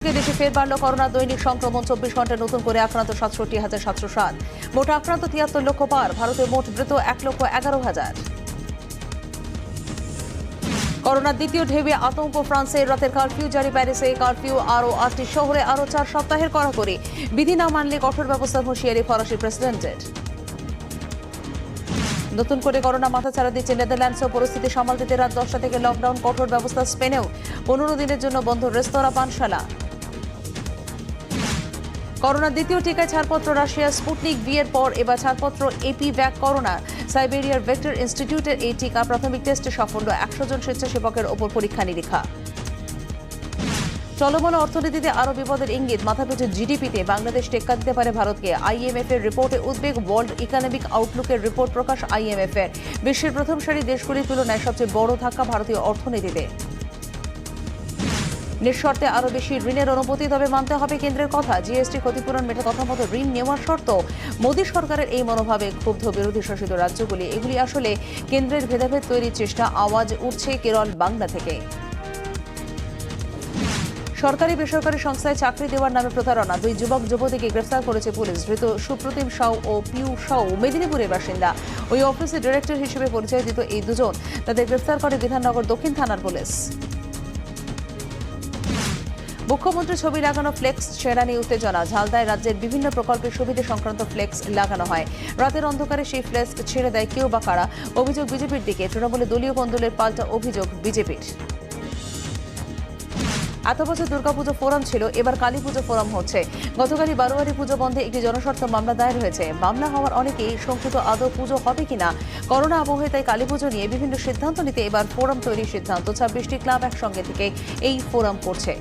দেশে ফের বাড়ল করোনা দৈনিক সংক্রমণ 24 ঘন্টায় নতুন করে আক্রান্ত ৬৭,৭০৭। মোট আক্রান্ত ৭৩ লক্ষ পার। ভারতে মোট মৃত ১,১১,০০০। করোনার দ্বিতীয় ঢেউয়ে আতঙ্ক ফ্রান্সের। রাতের কারফিউ জারি প্যারিসে। কারফিউ আরও ৮টি শহরে আরও ৪ সপ্তাহের কড়াকড়ি। বিধি না মানলে কঠোর ব্যবস্থার হুঁশিয়ারি ফরাসি প্রেসিডেন্টের। নতুন করে করোনা মাথাচাড়া দিচ্ছে নেদারল্যান্ডসও। পরিস্থিতি সামাল দিতে রাত 10টা থেকে লকডাউন, কঠোর ব্যবস্থা স্পেনেও। 15 দিনের জন্য বন্ধ রেস্তোরাঁ, পানশালা। করোনার দ্বিতীয় টিকায় ছাড়পত্র রাশিয়ার স্পুটনিক ভি এর পর এবার ছাড়পত্র এপিভ্যাক করোনা। সাইবেরিয়ার ভেক্টর ইনস্টিটিউটের এই টিকা প্রাথমিক টেস্টে সাফল্য। 100 জন স্বেচ্ছাসেবকের ওপর পরীক্ষা নিরীক্ষা। চলমান অর্থনীতিতে আরও বিপদের ইঙ্গিত। মাথাপিছু জিডিপিতে বাংলাদেশ টেক্কা দিতে পারে ভারতকে। আইএমএফ এর রিপোর্টে উদ্বেগ। ওয়ার্ল্ড ইকোনমিক আউটলুকের রিপোর্ট প্রকাশ আইএমএফ এর। বিশ্বের প্রথম সারি দেশগুলির তুলনায় সবচেয়ে বড় ধাক্কা ভারতীয় অর্থনীতিতে। নিঃশর্তে আরও বেশি ঋণের অনুমতি, তবে মানতে হবে কেন্দ্রের কথা। জিএসটি ক্ষতিপূরণ মেটে কথা মতো ঋণ নেওয়ার শর্ত। মোদী সরকারের এই মনোভাবে ক্ষুব্ধ বিরোধী শাসিত রাজ্যগুলি। এগুলি আসলে কেন্দ্রের ভেদাভেদ তৈরির চেষ্টা। আওয়াজ উঠছে কেরল, বাংলা থেকে। সরকারি বেসরকারি সংস্থায় চাকরি দেওয়ার নামে প্রতারণা। 2 যুবক যুবতীকে গ্রেফতার করেছে পুলিশ। ধৃত সুপ্রতিম সাউ ও পিউ সাউ মেদিনীপুরের বাসিন্দা। ওই অফিসের ডিরেক্টর হিসেবে পরিচয় দিত এই দুজন। তাদের গ্রেফতার করে বিধাননগর দক্ষিণ থানার পুলিশ। মুখ্যমন্ত্রী ছবি লাগানো ফ্লেক্স ছেঁড়া নিয়ে উত্তেজনা। ঝালদায় রাজ্যের বিভিন্ন প্রকল্পের সুবিধা সংক্রান্ত ফ্লেক্স লাগানো হয়। রাতের অন্ধকারে সেই ফ্লেক্স ছেড়ে দেয় কেউ বা কারা। অভিযোগ বিজেপির দিকে। তৃণমূলের দলীয় কন্দলের পাল্টা অভিযোগ বিজেপির। এত বছর দুর্গাপুজো ফোরাম ছিল, এবার কালী পুজো ফোরাম হচ্ছে। গতকালই বারোয়ারি পুজো বন্ধে একটি জনস্বার্থ মামলা দায়ের হয়েছে। মামলা হওয়ার অনেকেই শঙ্কিত আদৌ পুজো হবে কিনা। করোনা আবহে তাই কালী পুজো নিয়ে বিভিন্ন সিদ্ধান্ত নিতে এবার ফোরাম তৈরির সিদ্ধান্ত। 26টি ক্লাব একসঙ্গে থেকে এই ফোরাম করছে।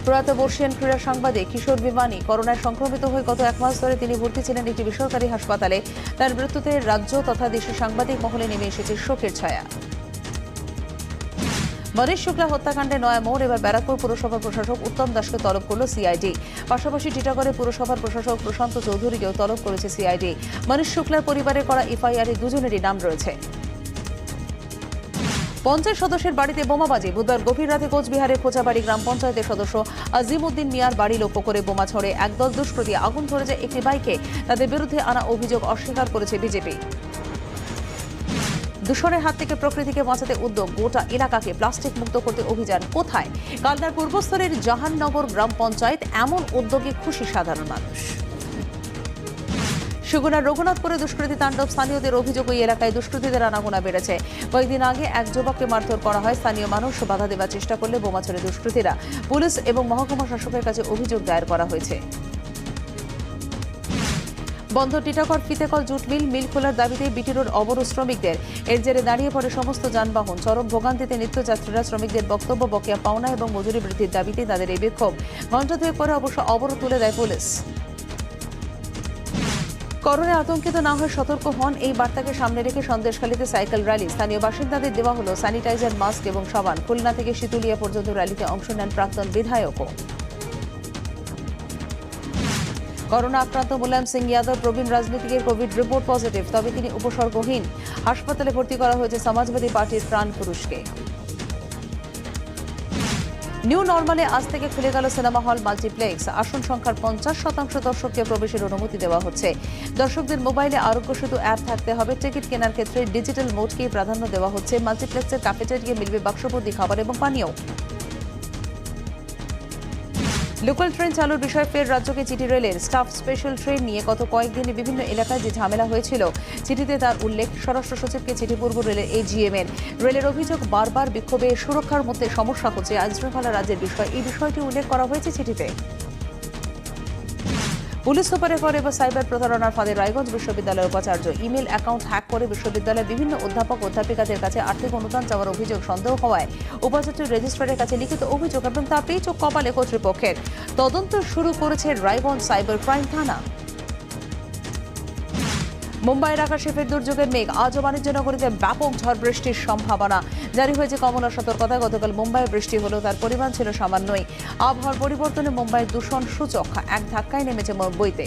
প্রয়াত বর্ষিয়ান ক্রীড়া সাংবাদিক কিশোর বিমানী করোনায় সংক্রমিত হয়ে গত 1 মাস ধরে তিনি ভর্তি ছিলেন একটি বেসরকারি হাসপাতালে। তার মৃত্যুতে রাজ্য তথা দেশের সাংবাদিক মহলে নেমে এসেছে শোকের ছায়া। মনীষ শুক্লা হত্যাকাণ্ডে নয়া মোড়। এবার ব্যারাকপুর পুরসভার প্রশাসক উত্তম দাসকে তলব করল সিআইডি। পাশাপাশি টিটাগড়ে পুরসভার প্রশাসক প্রশান্ত চৌধুরীকেও তলব করেছে সিআইডি। মনীষ শুক্লার পরিবারে করা এফআইআরে দুজনেরই নাম রয়েছে। 50 সদস্যের বাড়িতে বোমাবাজি। বুধবার গভীর রাতে কোচবিহারের খোঁচাবাড়ি গ্রাম পঞ্চায়েতের সদস্য আজিমউদ্দিন মিয়ার বাড়ি লক্ষ্য করে বোমা ছড়ে একদল দুষ্কৃতী। আগুন ধরে যায় একটি বাইকে। তাদের বিরুদ্ধে আনা অভিযোগ অস্বীকার করেছে বিজেপি। দূষণের হাত থেকে প্রকৃতিকে বাঁচাতে উদ্যোগ। গোটা এলাকাকে প্লাস্টিক মুক্ত করতে অভিযান। কোথায়? কালনার পূর্বস্থলের জাহাননগর গ্রাম পঞ্চায়েত। এমন উদ্যোগে খুশি সাধারণ মানুষ। সুগুনার রঘুনাথপুরে দুষ্কৃতী তাণ্ডব। স্থানীয়দের অভিযোগ, ওই এলাকায় দুষ্কৃতীদের আনাগোনা বেড়েছে। কয়েকদিন আগে এক যুবককে মারধর করা হয়। স্থানীয় মানুষ বাধা দেওয়ার চেষ্টা করলে বোমা ছড়ে দুষ্কৃতীরা। পুলিশ এবং মহকুমা শাসকের কাছে অভিযোগ দায়ের করা হয়েছে। বন্ধ টিটাগড় ফিতেকল জুট মিল খোলার দাবিতে বিটি রোড অবরোধ শ্রমিকদের। এর জেরে দাঁড়িয়ে পড়ে সমস্ত যানবাহন। চরম ভোগান্তিতে নিত্যযাত্রীরা। শ্রমিকদের বক্তব্য, বকেয়া পাওনা এবং মজুরি বৃদ্ধির দাবিতে তাদের এই বিক্ষোভ। ঘণ্টা দুয়েক পরে অবশ্য অবরোধ তুলে দেয় পুলিশ। করোনায় আতঙ্কিত না হয়ে সতর্ক হন, এই বার্তাকে সামনে রেখে সন্দেশখালীতে সাইকেল র্যালি। স্থানীয় বাসিন্দাদের দেওয়া হলো স্যানিটাইজার, মাস্ক এবং সাবান। খুলনা থেকে শীতুলিয়া পর্যন্ত র্যালিতে অংশ নেন প্রাক্তন বিধায়কও। করোনা আক্রান্ত মুলায়ম সিং যাদব প্রবীণ রাজনীতিকের কোভিড রিপোর্ট পজিটিভ, তবে তিনি উপসর্গহীন। হাসপাতালে ভর্তি করা হয়েছে সমাজবাদী পার্টির প্রাণ পুরুষকে। নিউ নর্মালে আজ থেকে খুলে গেল সিনেমা হল, মাল্টিপ্লেক্স। আসন সংখ্যার 50% দর্শককে প্রবেশের অনুমতি দেওয়া হচ্ছে। দর্শকদের মোবাইলে আরোগ্য সেতু অ্যাপ থাকতে হবে। টিকিট কেনার ক্ষেত্রে ডিজিটাল মোডকেই প্রাধান্য দেওয়া হচ্ছে। মাল্টিপ্লেক্সের ক্যাফেটেরিয়া মিলবে বাক্সভর্তি খাবার এবং পানীয়। লোকাল ট্রেন চালুর বিষয়ে ফের রাজ্যকে চিঠি রেলের। স্টাফ স্পেশাল ট্রেন নিয়ে গত কয়েকদিনে বিভিন্ন এলাকায় যে ঝামেলা হয়েছিল, চিঠিতে তার উল্লেখ। স্বরাষ্ট্র সচিবকে চিঠি পূর্ব রেলের এজিএম এর। রেলের অভিযোগ, বারবার বিক্ষোভে সুরক্ষার মধ্যে সমস্যা হচ্ছে। আইনশৃঙ্খলা রাজ্যের বিষয়, এই বিষয়টি উল্লেখ করা হয়েছে চিঠিতে। পুলিশ সুপারের পর এবার সাইবার প্রতারণার ফাঁদে রায়গঞ্জ বিশ্ববিদ্যালয়ের উপাচার্য। ইমেল অ্যাকাউন্ট হ্যাক করে বিশ্ববিদ্যালয়ের বিভিন্ন অধ্যাপক অধ্যাপিকাদের কাছে আর্থিক অনুদান চাওয়ার অভিযোগ সন্দেহ হওয়ায় উপাচার্য রেজিস্ট্রারের কাছে লিখিত অভিযোগ এবং তা পেয়ে চোখ কপালে কর্তৃপক্ষের। তদন্ত শুরু করেছে রায়গঞ্জ সাইবার ক্রাইম থানা। মুম্বাইয়ের আকাশে ফের দুর্যোগের মেঘ। আজও বাণিজ্যনগরীতে ব্যাপক ঝড় বৃষ্টির সম্ভাবনা। জারি হয়েছে কমলা সতর্কতা। গতকাল মুম্বাইয়ে বৃষ্টি হলেও তার পরিমাণ ছিল সামান্যই। আবহাওয়ার পরিবর্তনে মুম্বাইয়ের দূষণ সূচক এক ধাক্কায় নেমেছে বইতে।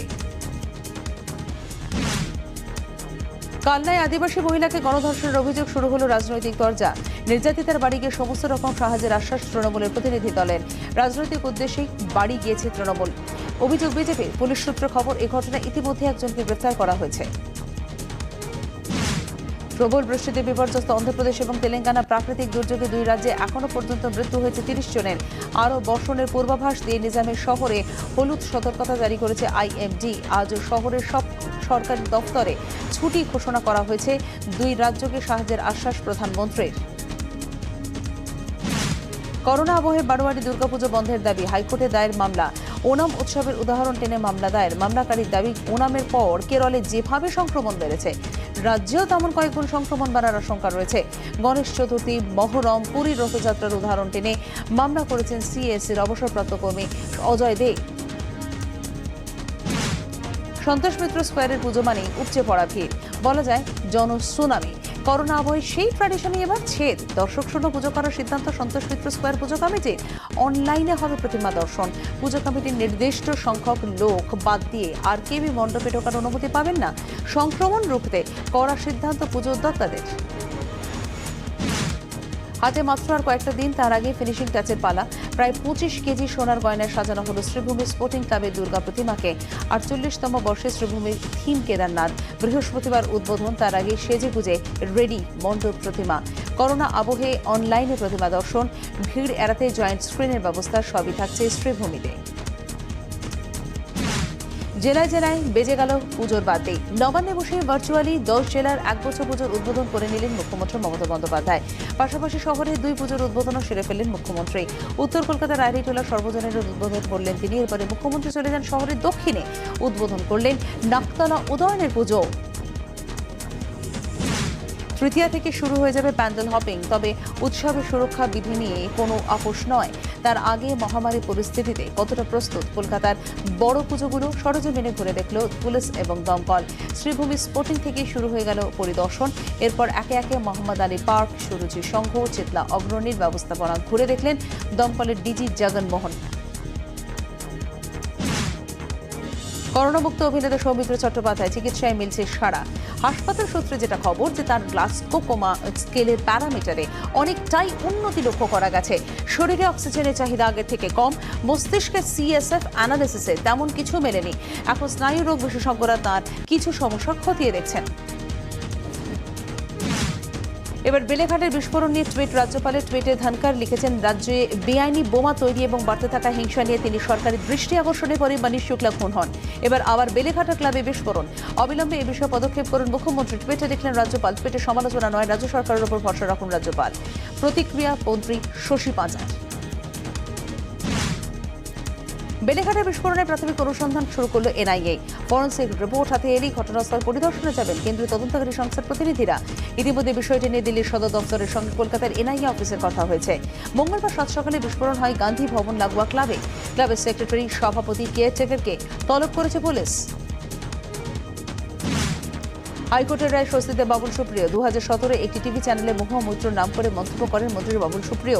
কালনায় আদিবাসী মহিলাকে গণধর্ষণের অভিযোগ, শুরু হলো রাজনৈতিক দরজা। নির্যাতিতার বাড়ি গিয়ে সমস্ত রকম সাহায্যের আশ্বাস তৃণমূলের প্রতিনিধি দলের। রাজনৈতিক উদ্দেশ্যেই বাড়ি গিয়েছে তৃণমূল, অভিযোগ বিজেপি। পুলিশ সূত্রে খবর, এই ঘটনায় ইতিমধ্যে একজনকে গ্রেফতার করা হয়েছে। প্রবল বৃষ্টিতে বিপর্যস্ত অন্ধ্রপ্রদেশ এবং তেলেঙ্গানা। প্রাকৃতিক দুর্যোগে দুই রাজ্যে এখনো পর্যন্ত মৃত্যু হয়েছে 30 জনের। আরও বর্ষণের পূর্বাভাস দিয়ে নিজামের শহরে হলুদ সতর্কতা জারি করেছে আইএমডি। আজ শহরের সব সরকারি দফতরে ছুটি ঘোষণা করা হয়েছে। দুই রাজ্যকে সাহায্যের আশ্বাস প্রধানমন্ত্রীর। করোনা আবহে বারোয়ারি দুর্গাপুজো বন্ধের দাবি, হাইকোর্টে দায়ের মামলা। ওনাম উৎসবের উদাহরণ টেনে মামলা দায়ের। মামলাকারীর দাবি, ওনামের পর কেরলে যেভাবে সংক্রমণ বেড়েছে, রাজ্যেও তেমন কয়েকগুণ সংক্রমণ বাড়ার আশঙ্কা রয়েছে। গণেশ চতুর্থী, মহরম, পুরীর রথযাত্রার উদাহরণ টেনে মামলা করেছেন সিএসসির অবসরপ্রাপ্ত কর্মী অজয় দে। সন্তোষ মিত্র স্কোয়ারের পুজো মানেই উপচে পড়া ভিড়, বলা যায় জনসুনামি। করোনা আবহে সেই ট্র্যাডিশনে এবার ছেদ। দর্শক শূন্য পুজো করার সিদ্ধান্ত সন্তোষ মিত্র স্কোয়ার পুজো কমিটির। অনলাইনে হবে প্রতিমা দর্শন। পুজো কমিটির নির্দিষ্ট সংখ্যক লোক বাদ দিয়ে আর কেউই মণ্ডপে ঢোকার অনুমতি পাবেন না। সংক্রমণ রুখতে কড়া সিদ্ধান্ত পুজো উদ্যোক্তাদের। হাতে মাত্র আর কয়েকটা দিন, তার আগে ফিনিশিং টাচের পালা। প্রায় 25 কেজি সোনার গয়নায় সাজানো হলো শ্রীভূমি স্পোর্টিং ক্লাবের দুর্গা প্রতিমাকে। 48তম বর্ষে শ্রীভূমির থিম কেদারনাথ। বৃহস্পতিবার উদ্বোধন, তার আগে সেজে গুজে রেডি মণ্ডপ প্রতিমা। করোনা আবহে অনলাইনে প্রতিমা দর্শন, ভিড় এড়াতে জয়েন্ট স্ক্রিনের ব্যবস্থা, সবই থাকছে শ্রীভূমিতে। জেলায় জেলায় বেজে গেল পুজোর বাদ্যে। নবান্নে বসে ভার্চুয়ালি 10 জেলার এক বছর পুজোর উদ্বোধন করে নিলেন মুখ্যমন্ত্রী মমতা বন্দ্যোপাধ্যায়। পাশাপাশি শহরে 2 পুজোর উদ্বোধনও সেরে ফেললেন মুখ্যমন্ত্রী। উত্তর কলকাতার রায়রিটোলা সর্বজনীন উদ্বোধন করলেন তিনি। এরপরে মুখ্যমন্ত্রী চলে যান শহরের দক্ষিণে, উদ্বোধন করলেন নাকতলা উদয়নের পুজো। তৃতীয়া থেকে শুরু হয়ে যাবে প্যান্ডেল হপিং, তবে উৎসবের সুরক্ষা বিধি নিয়ে কোনো আপোষ নয়। তার আগে মহামারী পরিস্থিতিতে কতটা প্রস্তুত কলকাতার বড় পুজোগুলো সরজমিনে ঘুরে দেখল পুলিশ এবং দমকল। শ্রীভূমি স্পোর্টিং থেকে শুরু হয়ে গেল পরিদর্শন। এরপর একে একে মোহাম্মদ আলী পার্ক, সুরুচি সংঘ, চিতলা অগ্রণীর ব্যবস্থাপনা ঘুরে দেখলেন দমকলের ডিজি জগনমোহন। করোনামুক্ত অভিনেতা সৌমিত্র চট্টোপাধ্যায় চিকিৎসায় মিলছে সাড়া। হাসপাতাল সূত্রে যেটা খবর, যে তার গ্লাসকোমা স্কেলের প্যারামিটারে অনেকটাই উন্নতি লক্ষ্য করা গেছে। শরীরে অক্সিজেনের চাহিদা আগের থেকে কম। মস্তিষ্কের সিএসএফ অ্যানালিসিসে তেমন কিছু মেলেনি। এখন স্নায়ুরোগ বিশেষজ্ঞরা তার কিছু সমস্যা খতিয়ে দেখছেন। এবার বেলেঘাটের বিস্ফোরণ নিয়ে টুইট রাজ্যপালের। টুইটে ধনকর লিখেছেন, রাজ্যে বেআইনি বোমা তৈরি এবং বাড়তে থাকা হিংসা নিয়ে তিনি সরকারের দৃষ্টি আকর্ষণে পরে মানিশ শুক্লা খুন হন। এবার আবার বেলেঘাটা ক্লাবে বিস্ফোরণ। অবিলম্বে এ বিষয়ে পদক্ষেপ করুন মুখ্যমন্ত্রী। টুইটে লিখলেন রাজ্যপাল। টুইটে সমালোচনা নয়, রাজ্য সরকারের উপর ভরসা রাখুন রাজ্যপাল। প্রতিক্রিয়া মন্ত্রী শশী পাঁজার। বেলেঘাটের বিস্ফোরণে প্রাথমিক অনুসন্ধান শুরু করল এনআইএ। ফরেনসিক রিপোর্ট হাতে এলেই ঘটনাস্থল পরিদর্শনে যাবেন কেন্দ্রীয় তদন্তকারী সংস্থার প্রতিনিধিরা। ইতিমধ্যে বিষয়টি নিয়ে দিল্লির সদর দপ্তরের সঙ্গে কলকাতার এনআইএ অফিসের কথা হয়েছে। মঙ্গলবার সাত সকালে বিস্ফোরণ হয় গান্ধী ভবন লাগোয়া ক্লাবে। ক্লাবের সেক্রেটারি, সভাপতি, কেয়ারটেকারকে তলব করেছে পুলিশ। হাইকোর্টের রায় স্বস্তিতে বাবুল সুপ্রিয়। 2017 একটি টিভি চ্যানেলে মহুয়া মৈত্রর নাম করে মন্তব্য করেন মন্ত্রী বাবুল সুপ্রিয়।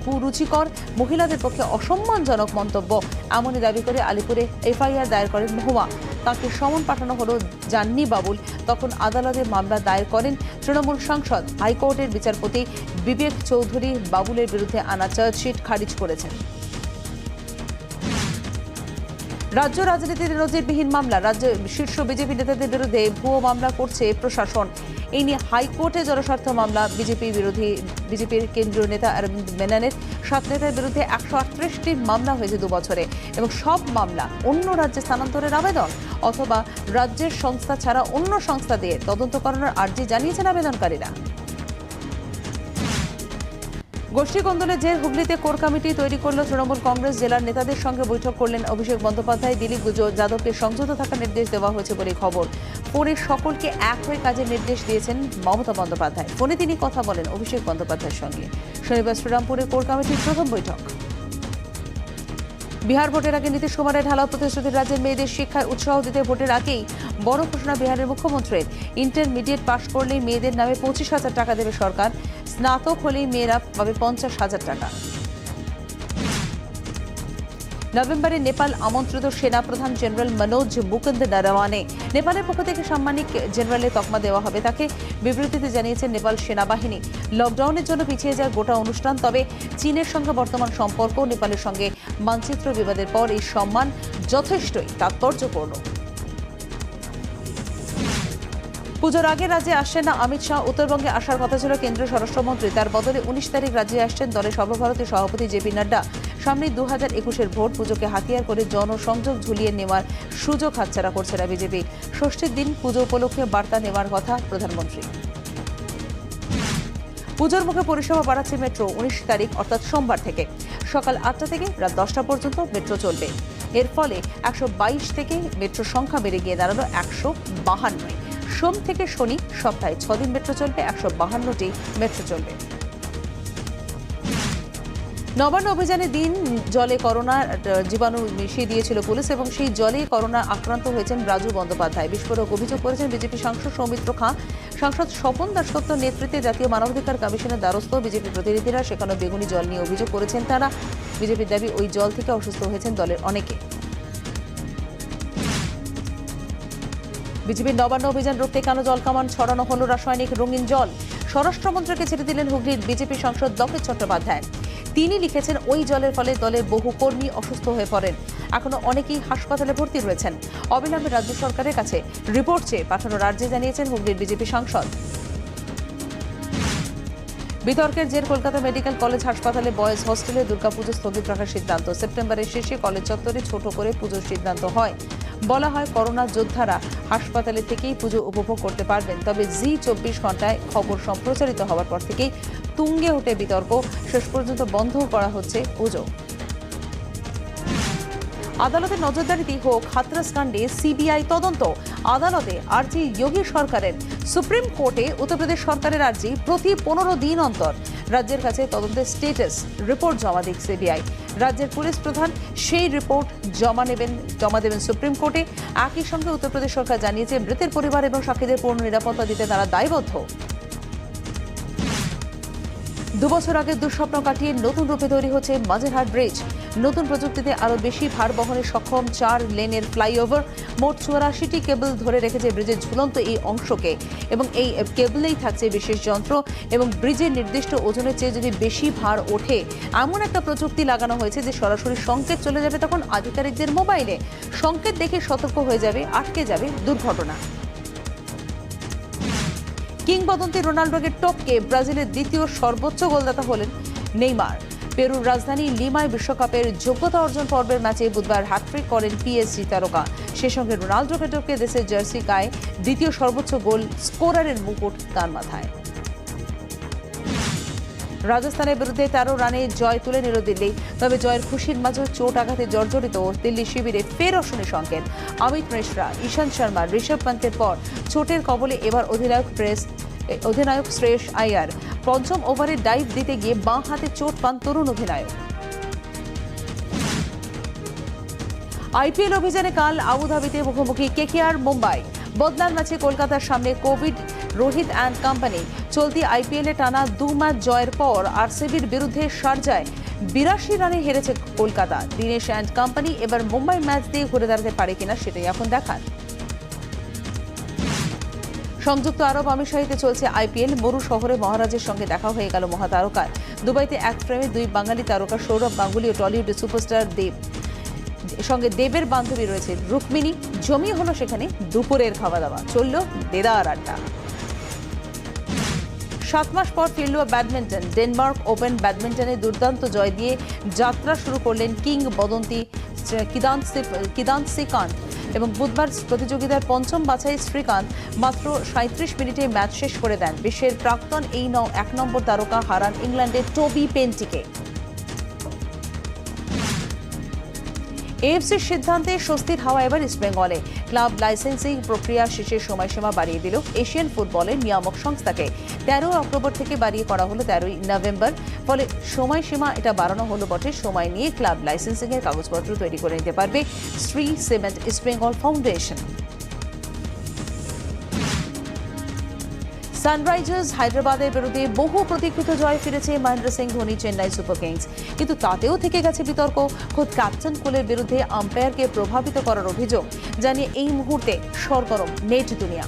কুরুচিকর, মহিলাদের পক্ষে অসম্মানজনক মন্তব্য, এমনই দাবি করে আলিপুরে এফআইআর দায়ের করেন মহুয়া। তাকে সমন পাঠানো হলো, জাননি বাবুল। তখন আদালতে মামলা দায়ের করেন তৃণমূল সাংসদ। হাইকোর্টের বিচারপতি বিবেক চৌধুরী বাবুলের বিরুদ্ধে আনা চার্জশিট খারিজ করেছেন। রাজ্য রাজনীতিতে নজিরবিহীন মামলা। রাজ্যের শীর্ষ বিজেপি নেতাদের বিরুদ্ধে ভুয়ো মামলা করছে প্রশাসন। এই নিয়ে হাইকোর্টে জনস্বার্থ মামলা। বিজেপির কেন্দ্রীয় নেতা অরবিন্দ মেননের 7 নেতার বিরুদ্ধে 138টি মামলা হয়েছে 2 বছরে, এবং সব মামলা অন্য রাজ্যে স্থানান্তরের আবেদন অথবা রাজ্যের সংস্থা ছাড়া অন্য সংস্থা দিয়ে তদন্ত করানোর আর্জি জানিয়েছেন আবেদনকারীরা। গোষ্ঠী কোন্দলের জের হুগলিতে কোর কমিটি তৈরি করল তৃণমূল কংগ্রেস। জেলার নেতাদের সঙ্গে বৈঠক করলেন অভিষেক বন্দ্যোপাধ্যায়। দিলীপ যাদবকে সংযত থাকার নির্দেশ দেওয়া হয়েছে বলে খবর। ফোনে সকলকে এক হয়ে কাজের নির্দেশ দিয়েছেন মমতা বন্দ্যোপাধ্যায়। ফোনে তিনি কথা বলেন অভিষেক বন্দ্যোপাধ্যায়ের সঙ্গে। শনিবার শ্রীরামপুরে কোর কমিটির প্রথম বৈঠক। বিহার ভোটের আগে নীতিশ কুমারের ঢালাও প্রতিশ্রুতি। রাজ্যের মেয়েদের শিক্ষায় উৎসাহ দিতে ভোটের আগেই বড় ঘোষণা বিহারের মুখ্যমন্ত্রীর। ইন্টারমিডিয়েট পাশ করলেই মেয়েদের নামে 25,000 টাকা দেবে সরকার। স্নাতক হলেই মেয়েরা পাবে 50,000 টাকা। নভেম্বরে নেপাল আমন্ত্রিত সেনাপ্রধান জেনারেল মনোজ মুকুন্দ নরওয়ানে। নেপালের পক্ষ থেকে সাম্মানিক জেনারেলের তকমা দেওয়া হবে তাকে। বিবৃতিতে জানিয়েছেন নেপাল সেনাবাহিনী লকডাউনের জন্য পিছিয়ে যায় গোটা অনুষ্ঠান, তবে চীনের সঙ্গে বর্তমান সম্পর্ক নেপালের সঙ্গে মানচিত্র বিবাদের পর এই সম্মান যথেষ্টই তাৎপর্যপূর্ণ। পুজোর আগে রাজ্যে আসছেন না অমিত শাহ। উত্তরবঙ্গে আসার কথা ছিল কেন্দ্রীয় স্বরাষ্ট্রমন্ত্রী, তার বদলে ১৯ তারিখ রাজ্যে আসছেন দলের সর্বভারতীয় সভাপতি জেপি নাড্ডা। সামনে 2021-এর ভোট, পুজোকে হাতিয়ার করে জনসংযোগ ঝুলিয়ে নেওয়ার সুযোগ হাতছাড়া করছে না বিজেপি। ষষ্ঠীর দিন পুজো উপলক্ষে বার্তা নেওয়ার কথা প্রধানমন্ত্রী। পুজোর মুখে পরিষেবা বাড়াচ্ছে মেট্রো। ১৯ তারিখ অর্থাৎ সোমবার থেকে সকাল ৮টা থেকে রাত 10টা পর্যন্ত মেট্রো চলবে। এর ফলে ১২২ থেকে মেট্রোর সংখ্যা বেড়ে গিয়ে দাঁড়ালো ১৫২। সোম থেকে শনি সপ্তাহে 6 দিন মেট্রো চলবে, ১৫২টি মেট্রো চলবে। নবান্ন অভিযানে দিন জলে করোনা জীবাণু মিশিয়ে দিয়েছিল পুলিশ এবং সেই জলে করোনা আক্রান্ত হয়েছেন রাজু বন্দ্যোপাধ্যায়। বিস্ফোরক অভিযোগ করেছেন বিজেপি সাংসদ সৌমিত্র খাঁ। সাংসদ স্বপন দাসগুপ্তর নেতৃত্বে জাতীয় মানবাধিকার কমিশনের দ্বারস্থ বিজেপি প্রতিনিধিরা সেখানে বেগুনি জল নিয়ে অভিযোগ করেছেন তারা। বিজেপির দাবি ওই জল থেকে অসুস্থ হয়েছেন দলের অনেকে। বিজেপির নবান্ন অভিযান রুখতে কেন জলকামান ছড়ানো হলো রাসায়নিক রঙিন জল? স্বরাষ্ট্রমন্ত্রীকে চিঠি দিলেন হুগলির বিজেপি সাংসদ লকেট চট্টোপাধ্যায়। তিনি লিখেছেন ওই জলের ফলে দলের বহু কর্মী অসুস্থ হয়ে পড়েন, এখনো অনেকেই হাসপাতালে ভর্তি রয়েছেন। অবিলম্বে রাজ্য সরকারের কাছে রিপোর্ট চেয়ে পাঠানোর আর্জি জানিয়েছেন হুগলির বিজেপি সাংসদ। বিতর্কের জের কলকাতা মেডিকেল কলেজ হাসপাতালে বয়েজ হোস্টেলে দুর্গাপুজো স্থগিত রাখার সিদ্ধান্ত। সেপ্টেম্বরের শেষে কলেজ চত্বরে ছোট করে পুজোর সিদ্ধান্ত হয়। বলা হয় করোনা যোদ্ধারা হাসপাতালে থেকেই পুজো উপভোগ করতে পারবেন। তবে জি24 ঘন্টায় খবর সম্প্রচারিত হওয়ার পর থেকেই তুঙ্গে ওঠে বিতর্ক। শেষ পর্যন্ত বন্ধ করা হচ্ছে পুজো। আদালতের নজরদারিতে হোক হাথরস কাণ্ডে সিবিআই তদন্ত। আদালতে আর্জি যোগী সরকারের। সুপ্রিম কোর্টে উত্তরপ্রদেশ সরকারের আর্জি প্রতি 15 দিন অন্তর রাজ্যের কাছে তদন্তের স্টেটাস রিপোর্ট জমা দিক সিবিআই। রাজ্যের পুলিশ প্রধান সেই রিপোর্ট জমা দেবেন সুপ্রিম কোর্টে। একই সঙ্গে উত্তরপ্রদেশ সরকার জানিয়েছে মৃতের পরিবার এবং সাক্ষীদের পূর্ণ নিরাপত্তা দিতে তারা দায়বদ্ধ। 2 বছর আগে দুঃস্বপ্ন কাটিয়ে নতুন রূপে তৈরি হচ্ছে মাঝেরহাট ব্রিজ। নতুন প্রযুক্তিতে আরও বেশি ভার বহনে সক্ষম 4 লেনের ফ্লাইওভার। মোট 84টি কেবল ধরে রেখেছে ব্রিজের ঝুলন্ত এই অংশকে এবং এই কেবলেই থাকছে বিশেষ যন্ত্র এবং ব্রিজের নির্দিষ্ট ওজনের চেয়ে যদি বেশি ভার ওঠে এমন একটা প্রযুক্তি লাগানো হয়েছে যে সরাসরি সংকেত চলে যাবে তখন আধিকারিকদের মোবাইলে। সংকেত দেখে সতর্ক হয়ে যাবে, আটকে যাবে দুর্ঘটনা। কিংবদন্তি রোনাল্ডোকে টপকে ব্রাজিলের দ্বিতীয় সর্বোচ্চ গোলদাতা হলেন নেইমার। পেরুর রাজধানী লিমায় বিশ্বকাপের যোগ্যতা অর্জন পর্বের ম্যাচে বুধবার হ্যাটট্রিক করেন পিএসজি তারকা। সে সঙ্গে রোনাল্ডোকে টপকে দেশের জার্সি গায়ে দ্বিতীয় সর্বোচ্চ গোল স্কোরারের মুকুট তার মাথায়। রাজস্থানের বিরুদ্ধে 13 রানে জয় তুলে নিল দিল্লি। তবে জয়ের খুশির মাঝেও চোট আঘাতে জর্জরিত দিল্লি শিবিরে ফের অশনি সংকেত। অমিত মিশ্রা, ঈশান্ত শর্মা, ঋষভ পন্থের পর চোটের কবলে এবার অধিনায়ক শ্রেয়স আইয়ার। পঞ্চম ওভারে ডাইভ দিতে গিয়ে বাঁ হাতে চোট পান তরুণ অধিনায়ক। আইপিএল অভিযানে কাল আবুধাবিতে মুখোমুখি কেকেআর মুম্বাই। বদলার ম্যাচে কলকাতার সামনে কোভিড রোহিত অ্যান্ড কোম্পানি। চলতি আইপিএলে টানা 2 ম্যাচ জয়ের পর আরসিবির বিরুদ্ধে শারজায় 82 রানে হেরেছে কলকাতা। দীনেশ অ্যান্ড কোম্পানি এবার মুম্বাই ম্যাচ দিয়ে ঘুরে দাঁড়াতে পারে কিনা সেটাই এখন দেখার। সংযুক্ত আরব আমিরশাহিতে চলছে আইপিএল। মরু শহরে মহারাজের সঙ্গে দেখা হয়ে গেল মহাতারকার। দুবাইতে এক ফ্রেমে 2 বাঙালি তারকা সৌরভ গাঙ্গুলি ও টলিউডের সুপারস্টার দেব সঙ্গে দেবের বান্ধবী রয়েছে রুক্মিণী। জমিয়ে হলো সেখানে দুপুরের খাওয়া দাওয়া, চলল দেদার আড্ডা। 7 মাস পর ফিরল ব্যাডমিন্টন। ডেনমার্ক ওপেন ব্যাডমিন্টনে দুর্দান্ত জয় দিয়ে যাত্রা শুরু করলেন কিংবদন্তি কিদান্সি কান্ত এবং বুধবার প্রতিযোগিতার 5ম বাছাই শ্রীকান্ত মাত্র 37 মিনিটে ম্যাচ শেষ করে দেন। বিশ্বের প্রাক্তন এই 1 নম্বর তারকা হারান ইংল্যান্ডের টবি পেন্টিকে। এএফসির সিদ্ধান্তে স্বস্তির হাওয়া এবার ইস্টবেঙ্গলে। ক্লাব লাইসেন্সিং প্রক্রিয়া শেষের সময়সীমা বাড়িয়ে দিল এশিয়ান ফুটবলের নিয়ামক সংস্থাকে। 13 অক্টোবর থেকে বাড়িয়ে করা হলো 13 নভেম্বর। ফলে সময়সীমা এটা বাড়ানো হলো বটে। সময় নিয়ে ক্লাব লাইসেন্সিং এর কাগজপত্র তৈরি করে নিতে পারবে Shri cement East Bengal foundation. Sunrisers হায়দ্রাবাদের বিরুদ্ধে বহু প্রতীক্ষিত জয় ফিরেছে মহেন্দ্র সিং ধোনি চেন্নাই সুপার কিংস, কিন্তু তাতেও থেকে গেছে বিতর্ক খোদ ক্যাপ্টেন কোহলির বিরুদ্ধে আম্পায়ারকে প্রভাবিত করার অভিযোগ জানিয়ে এই মুহূর্তে সরগরম নেট দুনিয়া।